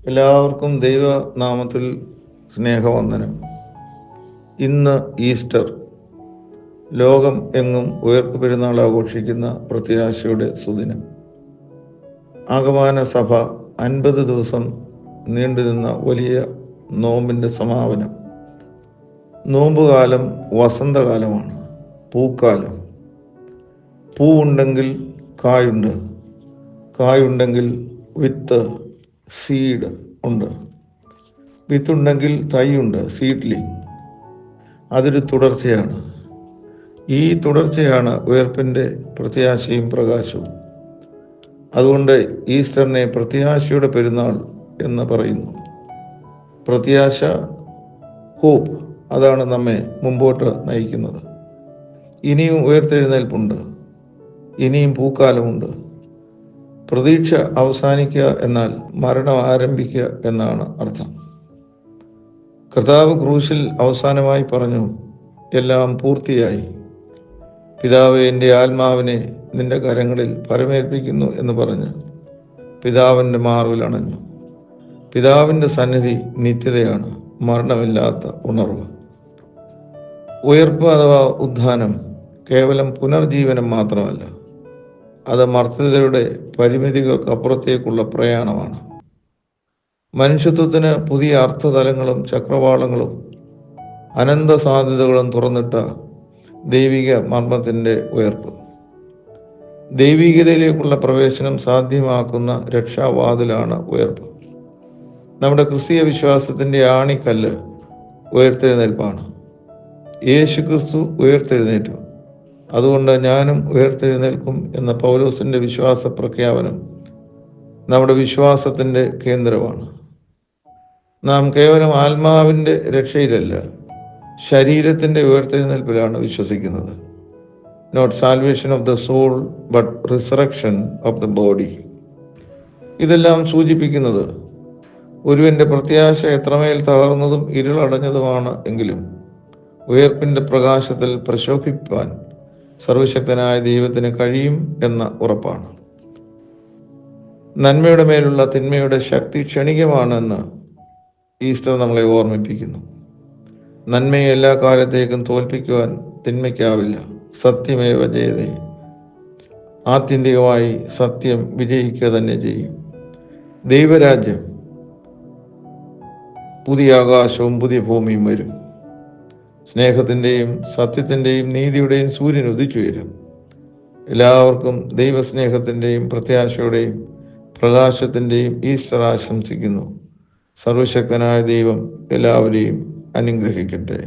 എല്ലാവർക്കും ദൈവനാമത്തിൽ സ്നേഹവന്ദനം. ഇന്ന് ഈസ്റ്റർ. ലോകം എങ്ങും ഉയർപ്പ് പെരുന്നാൾ ആഘോഷിക്കുന്ന പ്രത്യാശയുടെ സുദിനം. ആഗമന സഭ 50 ദിവസം നീണ്ടുനിന്ന വലിയ നോമ്പിൻ്റെ സമാപനം. നോമ്പുകാലം വസന്തകാലമാണ്, പൂക്കാലം. പൂവുണ്ടെങ്കിൽ കായുണ്ട്, കായുണ്ടെങ്കിൽ വിത്ത് സീഡ് ഉണ്ട്, വിത്തുണ്ടെങ്കിൽ തൈയുണ്ട്, സീഡ്ലിംഗ്. അതൊരു തുടർച്ചയാണ്. ഈ തുടർച്ചയാണ് ഉയർപ്പിൻ്റെ പ്രത്യാശയും പ്രകാശവും. അതുകൊണ്ട് ഈസ്റ്ററിനെ പ്രത്യാശയുടെ പെരുന്നാൾ എന്ന് പറയുന്നു. പ്രത്യാശ, ഹോപ്പ്, അതാണ് നമ്മെ മുമ്പോട്ട് നയിക്കുന്നത്. ഇനിയും ഉയർത്തെഴുന്നേൽപ്പുണ്ട്, ഇനിയും പൂക്കാലമുണ്ട്. പ്രതീക്ഷ അവസാനിക്കുക എന്നാൽ മരണം ആരംഭിക്കുക എന്നാണ് അർത്ഥം. കർത്താവ് ക്രൂശിൽ അവസാനമായി പറഞ്ഞു, എല്ലാം പൂർത്തിയായി. പിതാവേ, എൻ്റെ ആത്മാവിനെ നിന്റെ കരങ്ങളിൽ പരമേൽപ്പിക്കുന്നു എന്ന് പറഞ്ഞ് പിതാവിൻ്റെ മാർവിൽ അണഞ്ഞു. പിതാവിൻ്റെ സന്നിധി നിത്യതയാണ്, മരണമില്ലാത്ത ഉണർവ്. ഉയർപ്പ് അഥവാ ഉത്ഥാനം കേവലം പുനർജീവനം മാത്രമല്ല, അത് മർത്യതയുടെ പരിമിതികൾക്കപ്പുറത്തേക്കുള്ള പ്രയാണമാണ്. മനുഷ്യത്വത്തിന് പുതിയ അർത്ഥതലങ്ങളും ചക്രവാളങ്ങളും അനന്ത സാധ്യതകളും തുറന്നിട്ട ദൈവിക മർമ്മത്തിൻ്റെ ഉയർപ്പ്. ദൈവികതയിലേക്കുള്ള പ്രവേശനം സാധ്യമാക്കുന്ന രക്ഷാവാതിലാണ് ഉയർപ്പ്. നമ്മുടെ ക്രിസ്തീയ വിശ്വാസത്തിൻ്റെ ആണിക്കല്ല് ഉയർത്തെഴുന്നേൽപ്പാണ്. യേശു ക്രിസ്തു ഉയർത്തെഴുന്നേറ്റു, അതുകൊണ്ട് ഞാനും ഉയർത്തെഴുന്നേൽക്കും എന്ന പൗലോസിൻ്റെ വിശ്വാസ പ്രഖ്യാപനം നമ്മുടെ വിശ്വാസത്തിൻ്റെ കേന്ദ്രമാണ്. നാം കേവലം ആത്മാവിൻ്റെ രക്ഷയിലല്ല, ശരീരത്തിൻ്റെ ഉയർത്തെഴുന്നേൽപ്പിലാണ് വിശ്വസിക്കുന്നത്. Not salvation of the soul but resurrection of the body. ഇതെല്ലാം സൂചിപ്പിക്കുന്നത് ഒരുവൻ്റെ പ്രത്യാശ എത്രമേൽ തകർന്നതും ഇരുളടഞ്ഞതുമാണ് എങ്കിലും ഉയർപ്പിൻ്റെ പ്രകാശത്തിൽ പ്രശോഭിപ്പാൻ സർവശക്തനായ ദൈവത്തിന് കഴിയും എന്ന ഉറപ്പാണ്. നന്മയുടെ മേലുള്ള തിന്മയുടെ ശക്തി ക്ഷണികമാണെന്ന് ഈസ്റ്റർ നമ്മളെ ഓർമ്മിപ്പിക്കുന്നു. നന്മയെ എല്ലാ കാലത്തേക്കും തോൽപ്പിക്കുവാൻ തിന്മയ്ക്കാവില്ല. സത്യമേവ ജയതേ. ആത്യന്തികമായി സത്യം വിജയിക്കുക തന്നെ ചെയ്യും. ദൈവരാജ്യം, പുതിയ ആകാശവും പുതിയ ഭൂമിയും വരും. സ്നേഹത്തിൻ്റെയും സത്യത്തിൻ്റെയും നീതിയുടെയും സൂര്യൻ ഉദിച്ചുയരും. എല്ലാവർക്കും ദൈവസ്നേഹത്തിൻ്റെയും പ്രത്യാശയുടെയും പ്രകാശത്തിൻ്റെയും ഈസ്റ്റർ ആശംസിക്കുന്നു. സർവശക്തനായ ദൈവം എല്ലാവരെയും അനുഗ്രഹിക്കട്ടെ.